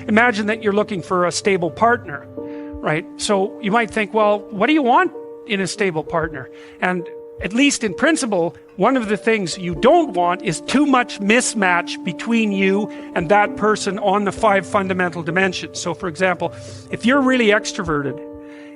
imagine that you're looking for a stable partner, right? So you might think, well, what do you want in a stable partner? And at least in principle, one of the things you don't want is too much mismatch between you and that person on the 5 fundamental dimensions. So for example, if you're really extroverted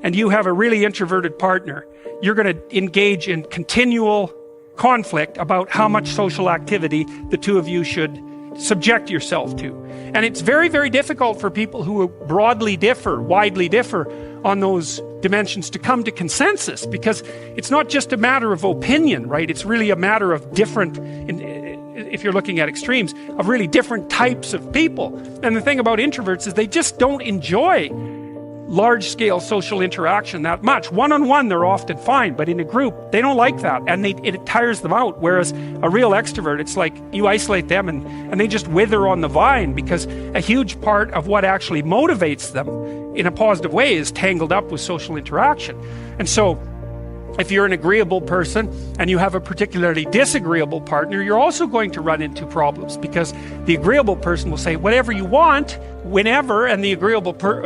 and you have a really introverted partner, you're going to engage in continual conflict about how much social activity the two of you should subject yourself to. And it's very, very difficult for people who widely differ on those dimensions to come to consensus, because it's not just a matter of opinion, right? It's really a matter of different, if you're looking at extremes, of really different types of people. And the thing about introverts is they just don't enjoy large-scale social interaction that much. One-on-one, they're often fine, but in a group, they don't like that, and it tires them out. Whereas a real extrovert, it's like you isolate them and they just wither on the vine, because a huge part of what actually motivates them in a positive way is tangled up with social interaction. And so if you're an agreeable person and you have a particularly disagreeable partner, you're also going to run into problems, because the agreeable person will say whatever you want, whenever, and the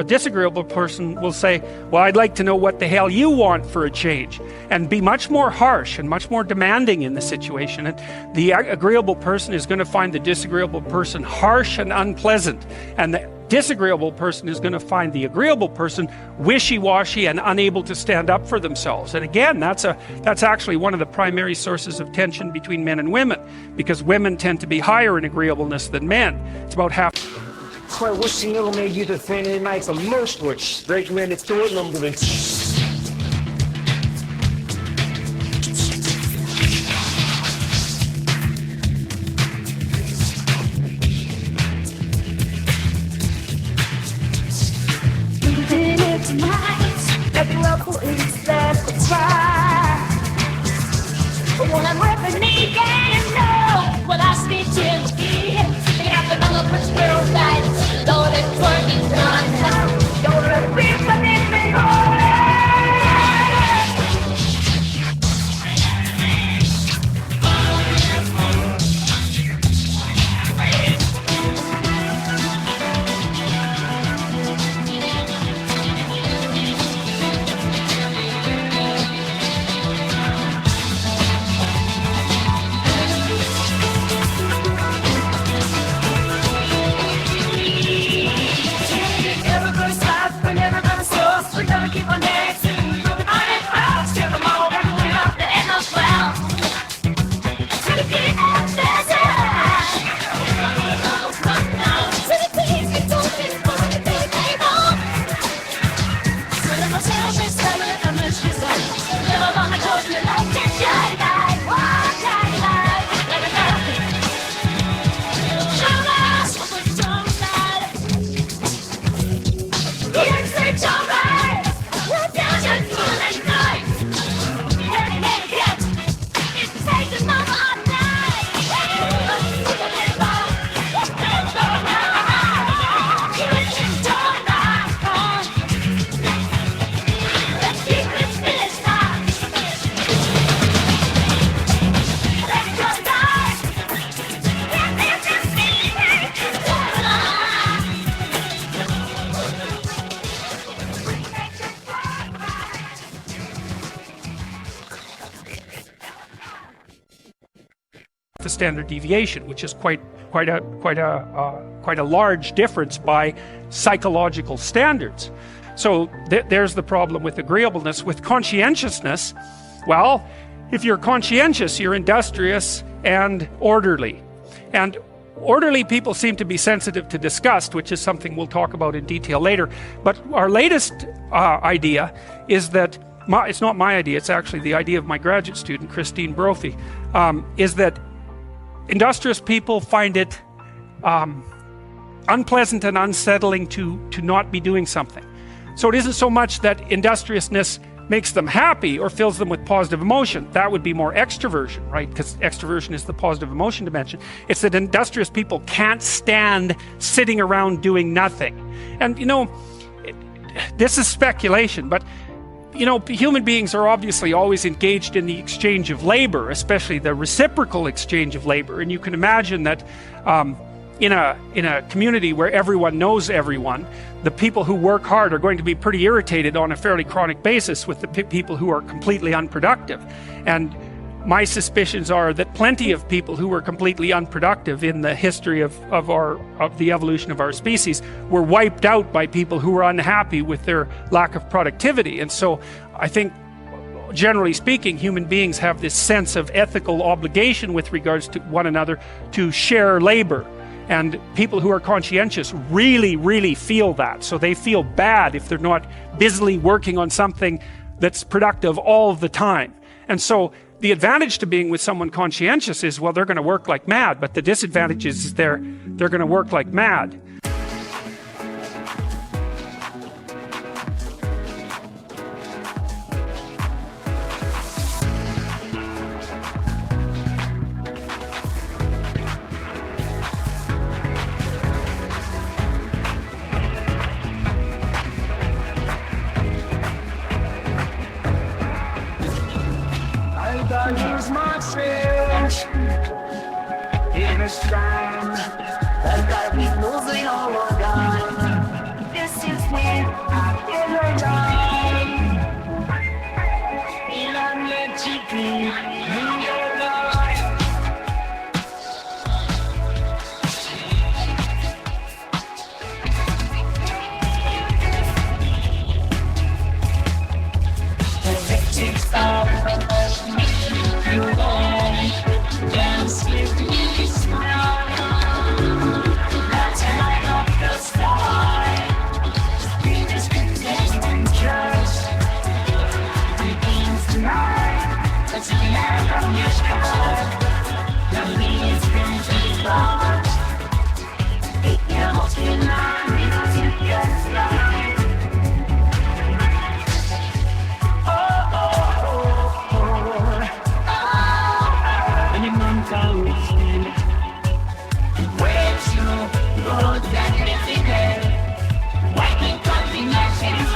disagreeable person will say, well, I'd like to know what the hell you want for a change, and be much more harsh and much more demanding in the situation. And the agreeable person is going to find the disagreeable person harsh and unpleasant, and the disagreeable person is going to find the agreeable person wishy-washy and unable to stand up for themselves. And again, that's actually one of the primary sources of tension between men and women, because women tend to be higher in agreeableness than men. It's about half. Kijk, wat snel mee je te vinden in mij van los wordt. Spreek me in het toornummer. the standard deviation, which is quite a large difference by psychological standards. So there's the problem with agreeableness. With conscientiousness, well, if you're conscientious, you're industrious and orderly. And orderly people seem to be sensitive to disgust, which is something we'll talk about in detail later. But our latest idea is that, it's not my idea, it's actually the idea of my graduate student, Christine Brophy, is that industrious people find it unpleasant and unsettling to not be doing something. So it isn't so much that industriousness makes them happy or fills them with positive emotion. That would be more extroversion, right? Because extroversion is the positive emotion dimension. It's that industrious people can't stand sitting around doing nothing. And you know, this is speculation, but you know, human beings are obviously always engaged in the exchange of labor, especially the reciprocal exchange of labor. And you can imagine that in a community where everyone knows everyone, the people who work hard are going to be pretty irritated on a fairly chronic basis with the people who are completely unproductive. And my suspicions are that plenty of people who were completely unproductive in the history of the evolution of our species were wiped out by people who were unhappy with their lack of productivity. And so I think, generally speaking, human beings have this sense of ethical obligation with regards to one another to share labor. And people who are conscientious really, really feel that. So they feel bad if they're not busily working on something that's productive all the time. And so the advantage to being with someone conscientious is, well, they're going to work like mad, but the disadvantage is they're going to work like mad. I use my fish in a storm that I be losing all around. This is me in a time, and I'm meant to be in your life. The victims are you won't dance with me, smile. That's light up the sky. Be discontent and trust. Begins tonight. Let's land on your sky. The leaves can be lost. It can't deny me to get light. Where to go that living there? Why can't combinations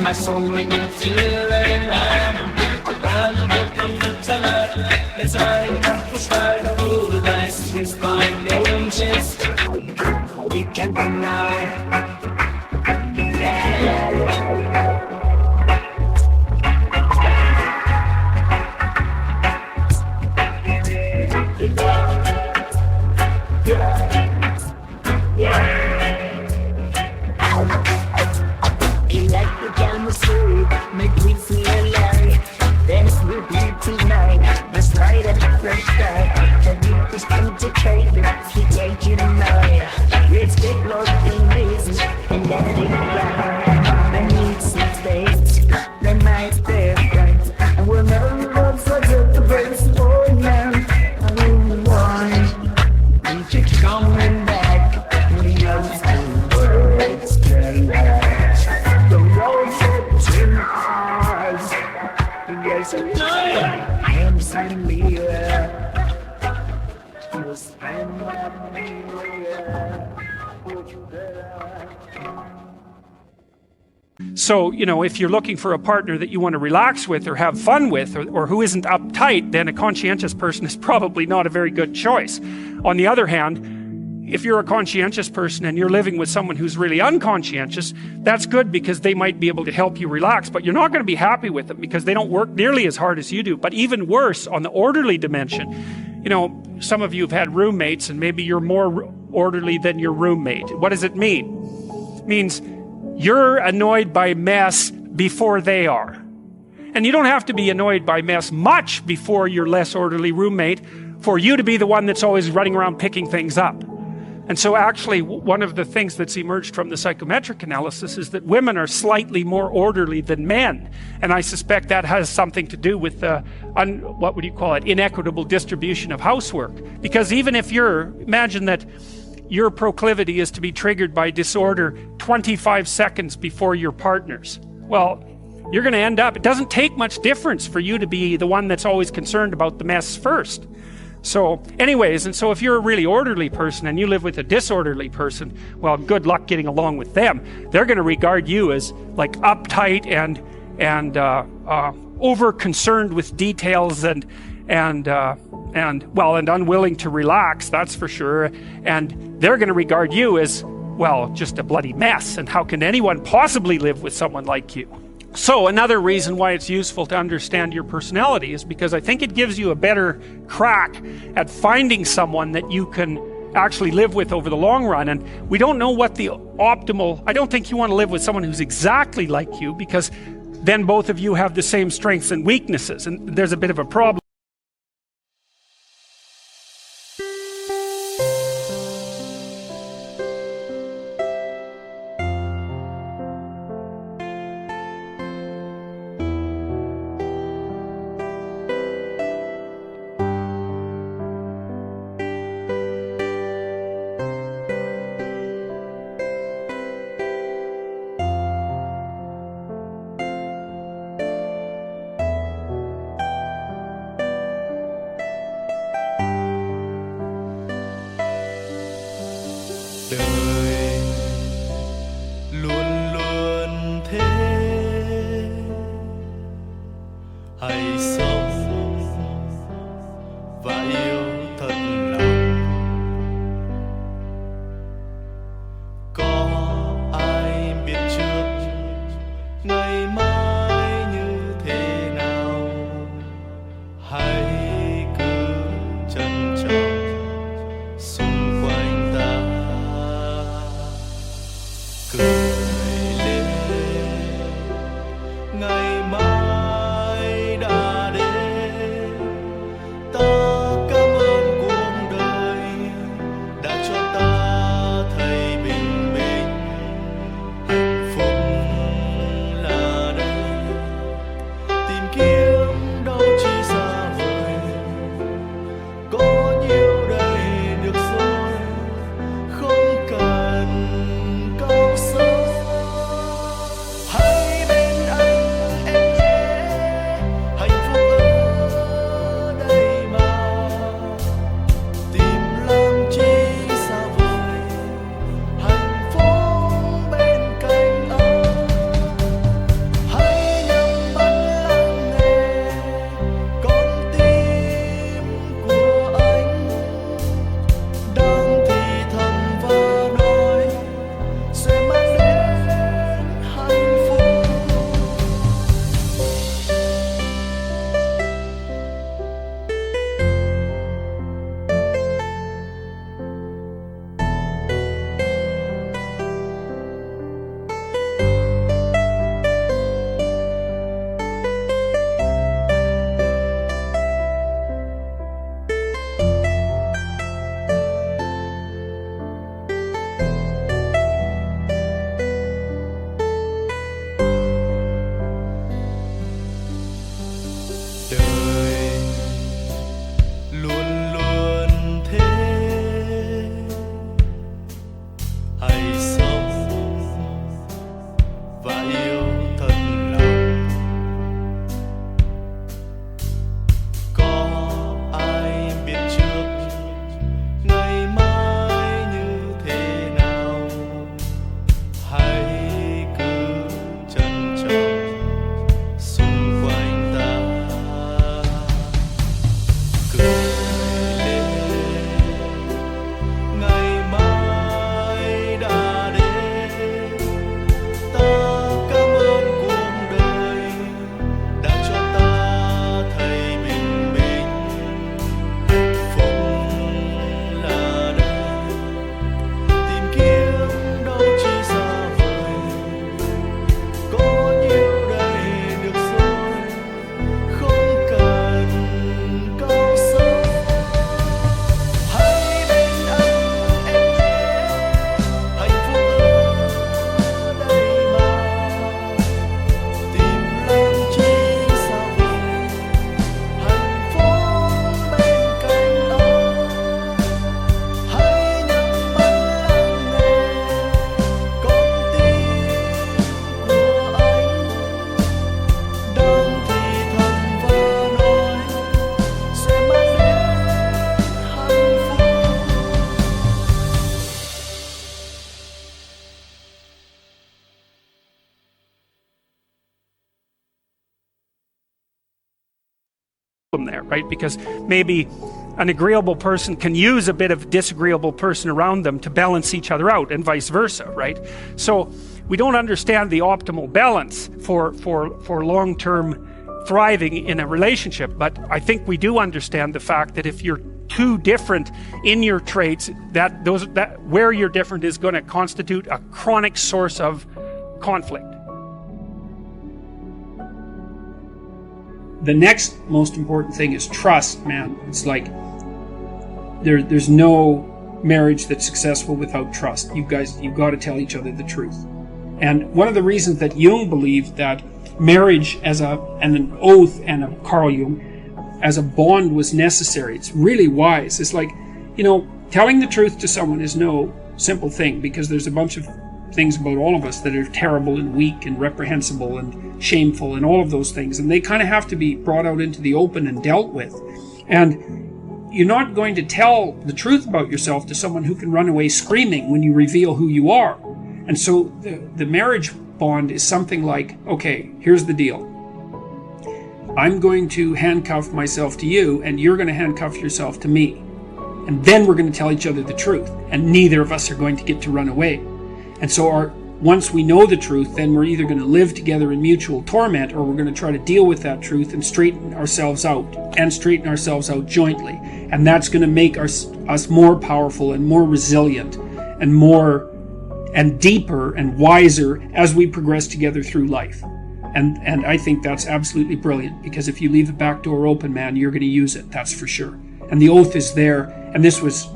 my soul when you feel it. It's right up the start of all the dice. It's fine, they don't chase. We can't deny. Make me feel alive. Dance with me tonight. Let's light up the fresh sky. And you just put the trade. He take you tonight. Let's get lost in reason and let it ride. I need some space. Then my stay right. And we'll never love such a place for now. I don't want. We keep going back. We know some words can last. The road's yes, I am signing me. You'll spend my So, you know, if you're looking for a partner that you want to relax with or have fun with, or who isn't uptight, then a conscientious person is probably not a very good choice. On the other hand, if you're a conscientious person and you're living with someone who's really unconscientious, that's good because they might be able to help you relax, but you're not going to be happy with them because they don't work nearly as hard as you do. But even worse, on the orderly dimension, you know, some of you have had roommates and maybe you're more orderly than your roommate. What does it mean? It means you're annoyed by mess before they are. And you don't have to be annoyed by mess much before your less orderly roommate for you to be the one that's always running around picking things up. And so actually, one of the things that's emerged from the psychometric analysis is that women are slightly more orderly than men. And I suspect that has something to do with the, what would you call it, inequitable distribution of housework. Because even if imagine that your proclivity is to be triggered by disorder 25 seconds before your partner's. Well, you're going to end up, it doesn't take much difference for you to be the one that's always concerned about the mess first. So anyways, and so if you're a really orderly person and you live with a disorderly person, well, good luck getting along with them. They're going to regard you as like uptight and over concerned with details and unwilling to relax, that's for sure. And they're going to regard you as, well, just a bloody mess. And how can anyone possibly live with someone like you? So another reason why it's useful to understand your personality is because I think it gives you a better crack at finding someone that you can actually live with over the long run. And we don't know what the optimal, I don't think you want to live with someone who's exactly like you, because then both of you have the same strengths and weaknesses, and there's a bit of a problem. Đời luôn luôn thế, hãy sống và yêu thật lòng. Có ai biết trước ngày mai như thế nào? Hãy cứ trân trọng xung quanh ta. Cười lên, ngày mai đã đến. Ta cảm ơn cuộc đời đã cho ta thấy bình minh. Hạnh phúc là đây. there, right? Because maybe an agreeable person can use a bit of disagreeable person around them to balance each other out, and vice versa, right? So we don't understand the optimal balance for long-term thriving in a relationship, but I think we do understand the fact that if you're too different in your traits, that where you're different is going to constitute a chronic source of conflict. The next most important thing is trust, man. It's like there's no marriage that's successful without trust. You've got to tell each other the truth. And one of the reasons that Jung believed that marriage and an oath, and Carl Jung, as a bond was necessary. It's really wise. It's like, telling the truth to someone is no simple thing, because there's a bunch of things about all of us that are terrible and weak and reprehensible and shameful and all of those things, and they kind of have to be brought out into the open and dealt with. And you're not going to tell the truth about yourself to someone who can run away screaming when you reveal who you are. And so the marriage bond is something like, okay, here's the deal. I'm going to handcuff myself to you, and you're going to handcuff yourself to me. And then we're going to tell each other the truth, and neither of us are going to get to run away. And so once we know the truth, then we're either going to live together in mutual torment, or we're going to try to deal with that truth and straighten ourselves out jointly. And that's going to make us more powerful and more resilient and deeper and wiser as we progress together through life. And I think that's absolutely brilliant, because if you leave the back door open, man, you're going to use it, that's for sure. And the oath is there, and this was...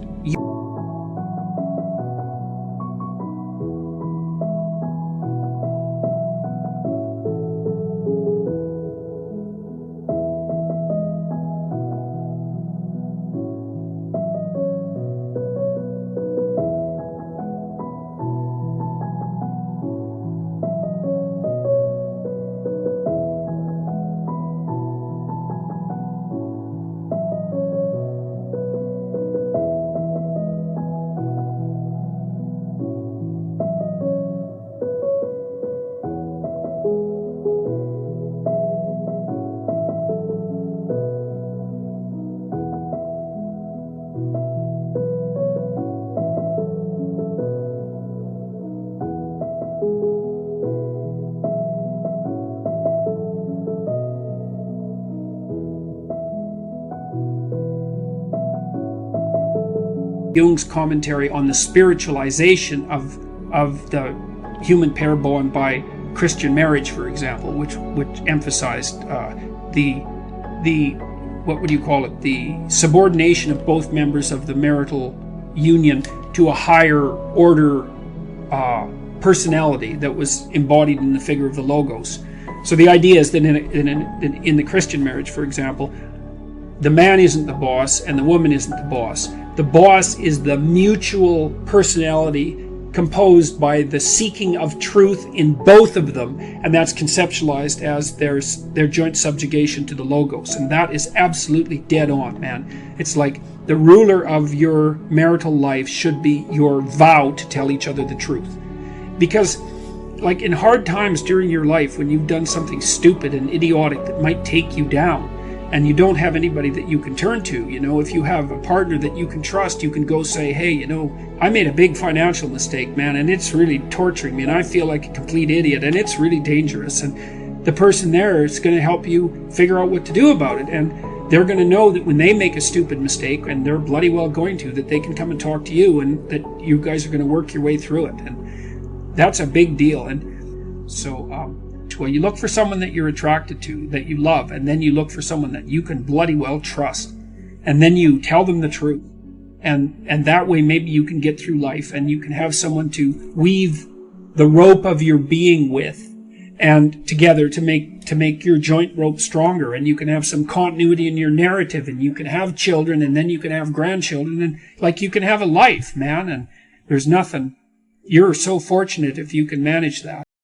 Jung's commentary on the spiritualization of the human pair bond by Christian marriage, for example, which emphasized the subordination of both members of the marital union to a higher order personality that was embodied in the figure of the Logos. So the idea is that in the Christian marriage, for example, the man isn't the boss and the woman isn't the boss. The boss is the mutual personality composed by the seeking of truth in both of them, and that's conceptualized as their joint subjugation to the Logos. And that is absolutely dead on, man. It's like the ruler of your marital life should be your vow to tell each other the truth. Because, like, in hard times during your life, when you've done something stupid and idiotic that might take you down, and you don't have anybody that you can turn to, if you have a partner that you can trust, you can go say, hey, I made a big financial mistake, man, and it's really torturing me, and I feel like a complete idiot, and it's really dangerous. And the person there is going to help you figure out what to do about it. And they're going to know that when they make a stupid mistake, and they're bloody well going to, that they can come and talk to you, and that you guys are going to work your way through it. And that's a big deal. And so, well, you look for someone that you're attracted to, that you love, and then you look for someone that you can bloody well trust, and then you tell them the truth, and that way maybe you can get through life, and you can have someone to weave the rope of your being with, and together to make your joint rope stronger, and you can have some continuity in your narrative, and you can have children, and then you can have grandchildren, and like you can have a life, man. And there's nothing. You're so fortunate if you can manage that.